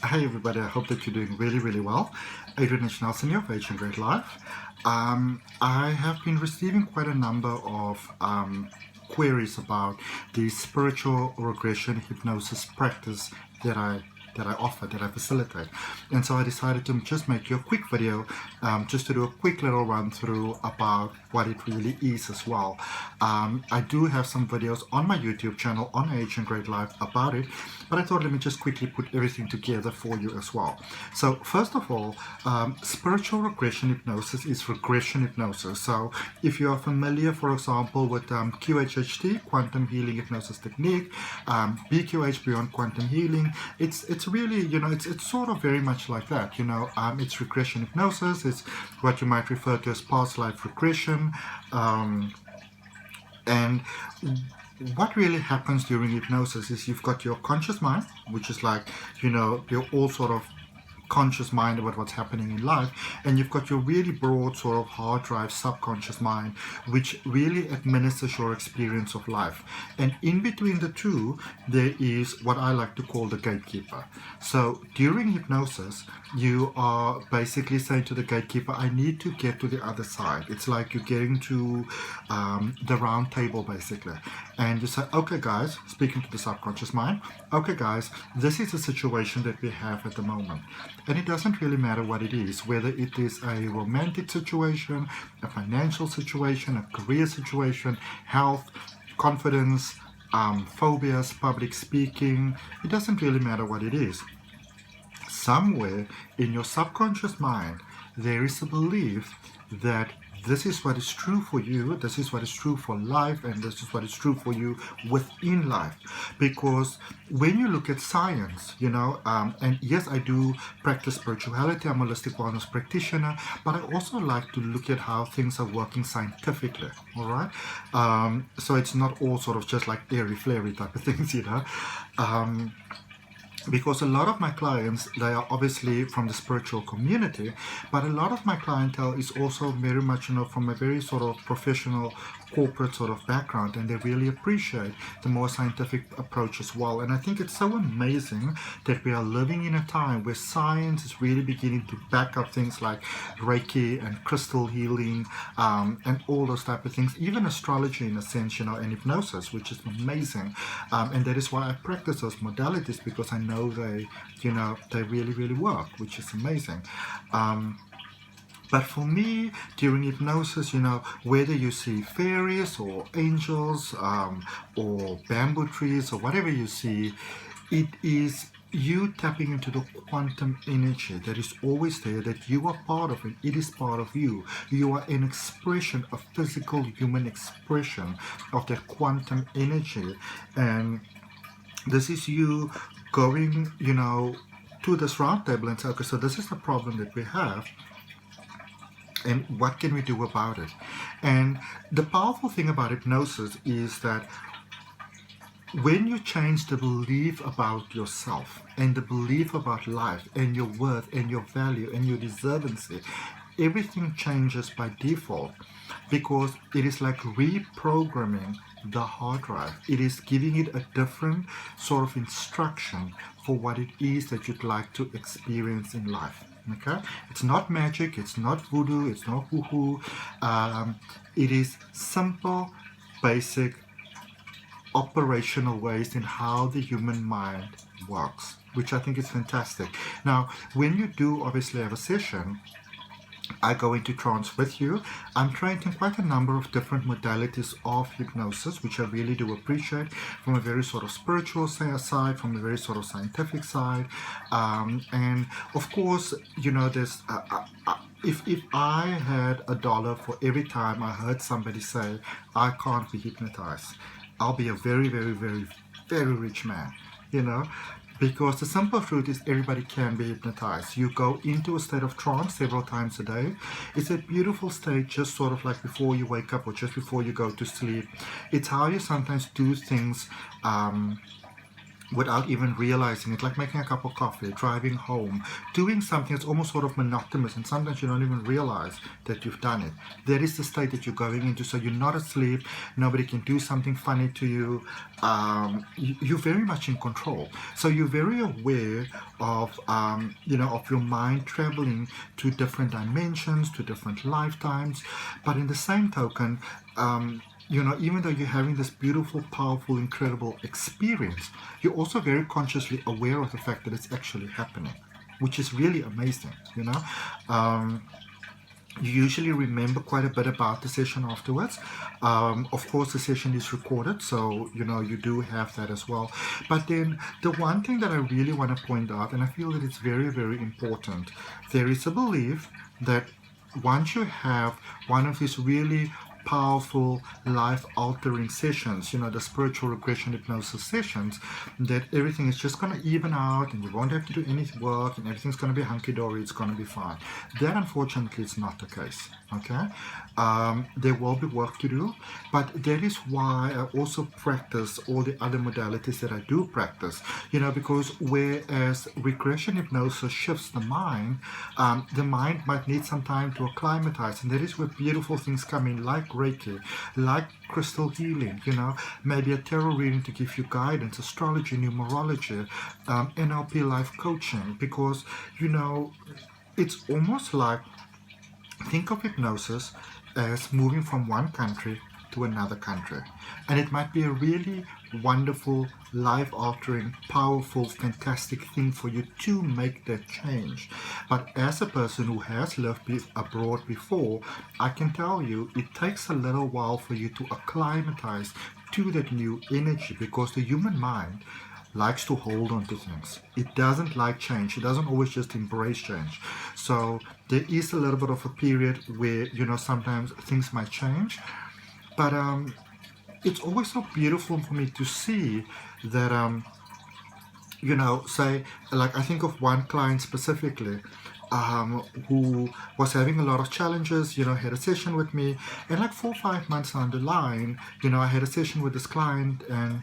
Hey everybody, I hope that you're doing really well. Adrian H here of H Great Life. I have been receiving quite a number of queries about the spiritual regression hypnosis practice that I offer, that I facilitate. And so I decided to just make you a quick video, just to do a quick little run through about what it really is as well. I do have some videos on my YouTube channel on H Great Life about it, but I thought let me just quickly put everything together for you as well. So first of all, spiritual regression hypnosis is regression hypnosis. So if you are familiar, for example, with QHHT, quantum healing hypnosis technique, BQH, beyond quantum healing, it's really, it's sort of very much like that, it's regression hypnosis. It's what you might refer to as past life regression, and what really happens during hypnosis is you've got your conscious mind, which is like, you're all sort of conscious mind about what's happening in life, and you've got your really broad sort of hard drive subconscious mind, which really administers your experience of life. And in between the two, there is what I like to call the gatekeeper. So during hypnosis, you are basically saying to the gatekeeper, I need to get to the other side. It's like you're getting to the round table basically, and you say, okay guys, speaking to the subconscious mind, okay guys, this is the situation that we have at the moment. And it doesn't really matter what it is, whether it is a romantic situation, a financial situation, a career situation, health, confidence, phobias, public speaking. It doesn't really matter what it is. Somewhere in your subconscious mind, there is a belief that this is what is true for you, this is what is true for life, and this is what is true for you within life. Because when you look at science, and yes, I do practice spirituality, I'm a holistic wellness practitioner, but I also like to look at how things are working scientifically, all right? So it's not all sort of just like airy-flairy type of things, because a lot of my clients, they are obviously from the spiritual community, but a lot of my clientele is also very much, from a very sort of professional, corporate sort of background, and they really appreciate the more scientific approach as well. And I think it's so amazing that we are living in a time where science is really beginning to back up things like Reiki and crystal healing, and all those type of things, even astrology in a sense, and hypnosis, which is amazing. And that is why I practice those modalities, because I know they really work, which is amazing. But for me, during hypnosis, whether you see fairies or angels, or bamboo trees or whatever you see, it is you tapping into the quantum energy that is always there, that you are part of it. It is part of you. You are an expression, a physical human expression of that quantum energy. And this is you going, to this round table and say, okay, so this is the problem that we have, and what can we do about it? And the powerful thing about hypnosis is that when you change the belief about yourself and the belief about life and your worth and your value and your deservency, everything changes by default, because it is like reprogramming the hard drive. It is giving it a different sort of instruction for what it is that you'd like to experience in life. Okay, it's not magic, it's not voodoo, it's not woohoo. It is simple, basic, operational ways in how the human mind works, which I think is fantastic. Now, when you do obviously have a session, I go into trance with you. I'm trained in quite a number of different modalities of hypnosis, which I really do appreciate, from a very sort of spiritual side, from a very sort of scientific side. And of course, there's if I had $1 for every time I heard somebody say, I can't be hypnotized, I'll be a very rich man, Because the simple truth is everybody can be hypnotized. You go into a state of trance several times a day. It's a beautiful state, just sort of like before you wake up or just before you go to sleep. It's how you sometimes do things without even realizing it, like making a cup of coffee, driving home, doing something that's almost sort of monotonous, and sometimes you don't even realize that you've done it. That is the state that you're going into. So you're not asleep, nobody can do something funny to you. You're very much in control. So you're very aware of, of your mind traveling to different dimensions, to different lifetimes. But in the same token, even though you're having this beautiful, powerful, incredible experience, you're also very consciously aware of the fact that it's actually happening, which is really amazing, You usually remember quite a bit about the session afterwards. Of course, the session is recorded, so, you do have that as well. But then the one thing that I really want to point out, and I feel that it's very, very important, there is a belief that once you have one of these really powerful life-altering sessions, the spiritual regression hypnosis sessions, that everything is just going to even out and you won't have to do any work and everything's going to be hunky-dory, it's going to be fine. That, unfortunately, is not the case, okay? There will be work to do, but that is why I also practice all the other modalities that I do practice, because whereas regression hypnosis shifts the mind might need some time to acclimatize, and that is where beautiful things come in, like Reiki, like crystal healing, maybe a tarot reading to give you guidance, astrology, numerology, NLP life coaching, because, it's almost like, think of hypnosis as moving from one country to another country. And it might be a really wonderful, life-altering, powerful, fantastic thing for you to make that change. But as a person who has lived abroad before, I can tell you it takes a little while for you to acclimatize to that new energy, because the human mind likes to hold on to things. It doesn't like change. It doesn't always just embrace change. So there is a little bit of a period where, sometimes things might change. But it's always so beautiful for me to see that, say, like I think of one client specifically, who was having a lot of challenges, had a session with me, and like 4 or 5 months down the line, I had a session with this client, and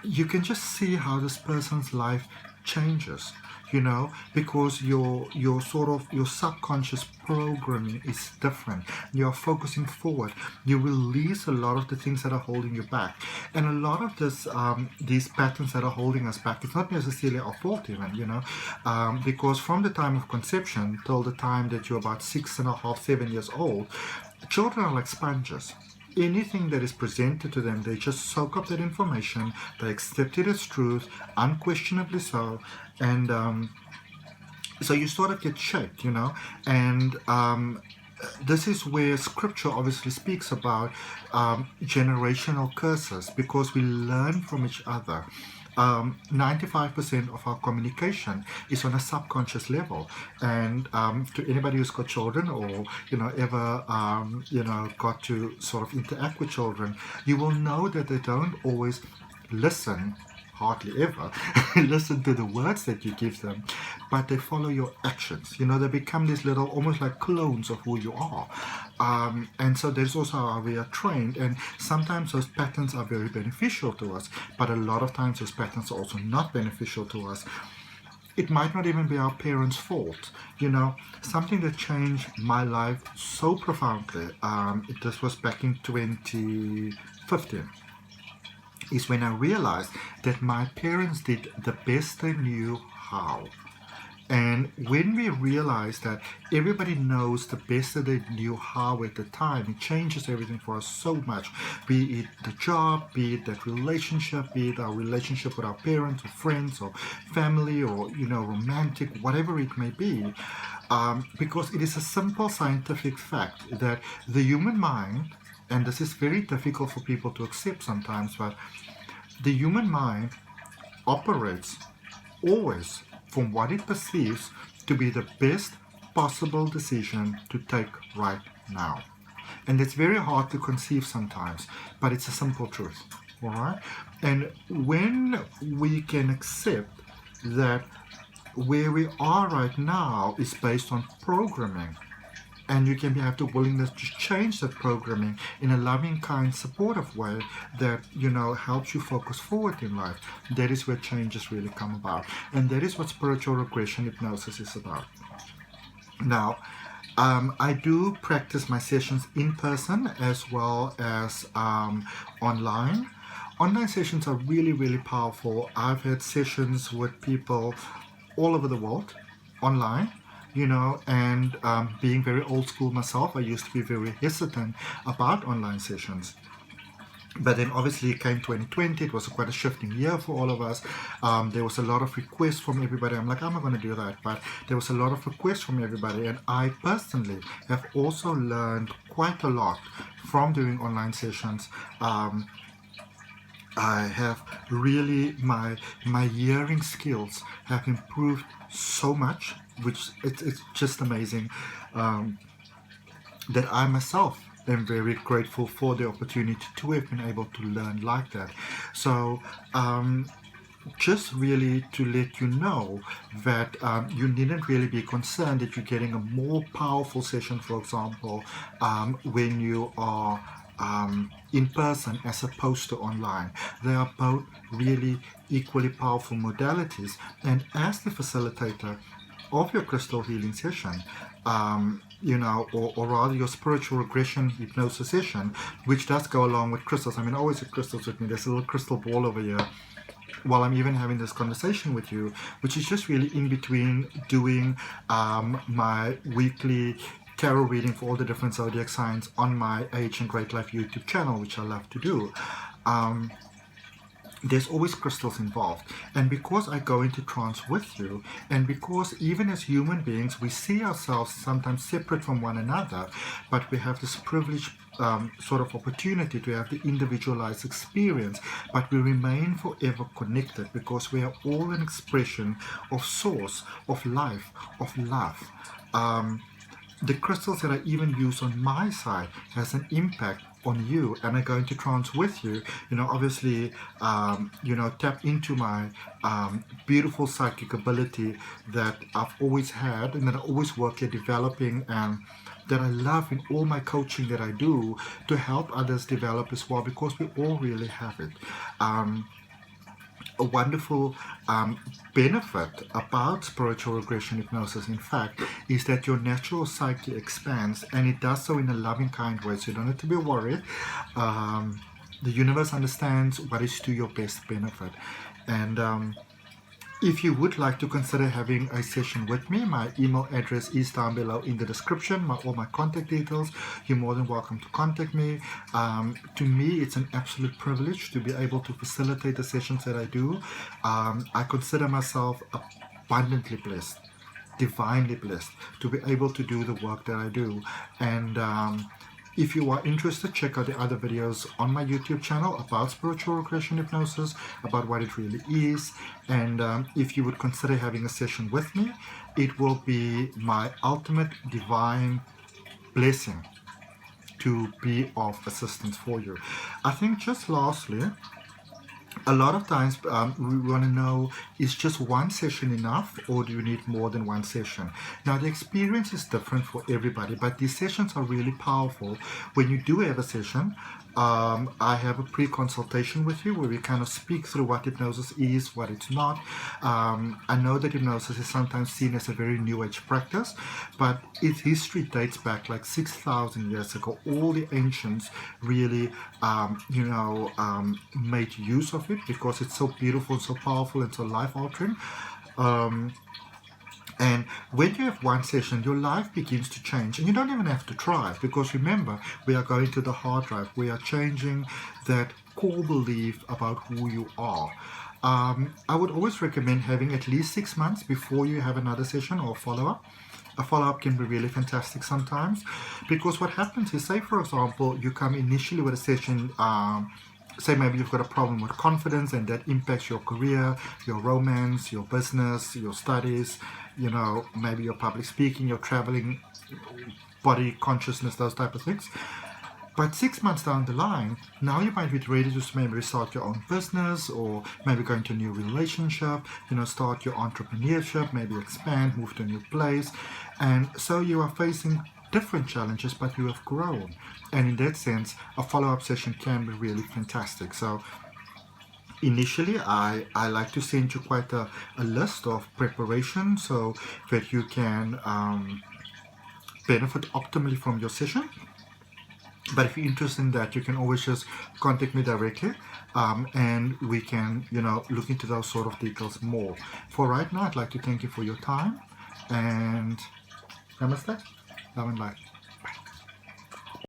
you can just see how this person's life changes, because your subconscious programming is different. You're focusing forward. You release a lot of the things that are holding you back, and a lot of these patterns that are holding us back, it's not necessarily our fault even, because from the time of conception till the time that you're about 6.5, 7 years old, children are like sponges. Anything that is presented to them, they just soak up that information, they accept it as truth, unquestionably so, and so you sort of get shaped, and this is where scripture obviously speaks about generational curses, because we learn from each other. 95% of our communication is on a subconscious level, and to anybody who's got children or ever got to sort of interact with children, you will know that they don't always listen, hardly ever listen to the words that you give them, but they follow your actions. They become these little, almost like clones of who you are. And so there's also how we are trained, and sometimes those patterns are very beneficial to us, but a lot of times those patterns are also not beneficial to us. It might not even be our parents' fault. Something that changed my life so profoundly, this was back in 2015, is when I realized that my parents did the best they knew how. And when we realize that everybody knows the best that they knew how at the time, it changes everything for us so much. Be it the job, be it that relationship, be it our relationship with our parents or friends or family or, romantic, whatever it may be. Because it is a simple scientific fact that the human mind, and this is very difficult for people to accept sometimes, but the human mind operates always from what it perceives to be the best possible decision to take right now. And it's very hard to conceive sometimes, but it's a simple truth, all right? And when we can accept that where we are right now is based on programming, and you can have the willingness to change that programming in a loving, kind, supportive way that, you know, helps you focus forward in life. That is where changes really come about, and that is what spiritual regression hypnosis is about. Now, I do practice my sessions in person as well as online. Online sessions are really, really powerful. I've had sessions with people all over the world online, you know, and being very old school myself, I used to be very hesitant about online sessions. But then obviously it came 2020, it was quite a shifting year for all of us. There was a lot of requests from everybody. I'm like, I'm not going to do that. But there was a lot of requests from everybody. And I personally have also learned quite a lot from doing online sessions. I have really, my hearing skills have improved so much, which it's just amazing that I myself am very grateful for the opportunity to have been able to learn like that. So just really to let you know that you needn't really be concerned that you're getting a more powerful session, for example, when you are in person as opposed to online. They are both really equally powerful modalities, and as the facilitator of your crystal healing session, you know, or rather your spiritual regression hypnosis session, which does go along with crystals. I mean, I always have crystals with me. There's a little crystal ball over here while I'm even having this conversation with you, which is just really in between doing my weekly tarot reading for all the different zodiac signs on my Age and Great Life YouTube channel, which I love to do. There's always crystals involved, and because I go into trance with you, and because even as human beings we see ourselves sometimes separate from one another, but we have this privileged sort of opportunity to have the individualized experience, but we remain forever connected because we are all an expression of source, of life, of love. The crystals that I even use on my side has an impact on you, and I go into trance with you, you know, obviously, you know, tap into my beautiful psychic ability that I've always had and that I always work at developing, and that I love in all my coaching that I do to help others develop as well, because we all really have it. A wonderful benefit about spiritual regression hypnosis, in fact, is that your natural psyche expands, and it does so in a loving, kind way, so you don't have to be worried. The universe understands what is to your best benefit. And if you would like to consider having a session with me, my email address is down below in the description, all my contact details. You're more than welcome to contact me. To me, it's an absolute privilege to be able to facilitate the sessions that I do. I consider myself abundantly blessed, divinely blessed, to be able to do the work that I do. And if you are interested, check out the other videos on my YouTube channel about spiritual regression hypnosis, about what it really is. And if you would consider having a session with me, it will be my ultimate divine blessing to be of assistance for you. I think just lastly, a lot of times we want to know, is just one session enough, or do you need more than one session? Now, the experience is different for everybody, but these sessions are really powerful. When you do have a session, I have a pre-consultation with you where we kind of speak through what hypnosis is, what it's not. I know that hypnosis is sometimes seen as a very new age practice, but its history dates back like 6,000 years ago. All the ancients really, you know, made use of it because it's so beautiful, so powerful, and so life-altering. And when you have one session, your life begins to change, and you don't even have to try, because remember, we are going to the hard drive. We are changing that core belief about who you are. I would always recommend having at least 6 months before you have another session or follow-up. A follow-up can be really fantastic sometimes, because what happens is, say for example, you come initially with a session, say maybe you've got a problem with confidence, and that impacts your career, your romance, your business, your studies, you know, maybe your public speaking, your traveling, body consciousness, those type of things. But 6 months down the line, now you might be ready to maybe start your own business, or maybe go into a new relationship, you know, start your entrepreneurship, maybe expand, move to a new place. And so you are facing different challenges, but you have grown. And in that sense, a follow-up session can be really fantastic. So initially, I like to send you quite a list of preparation so that you can benefit optimally from your session. But if you're interested in that, you can always just contact me directly, and we can, look into those sort of details more. For right now, I'd like to thank you for your time, and namaste, love and light.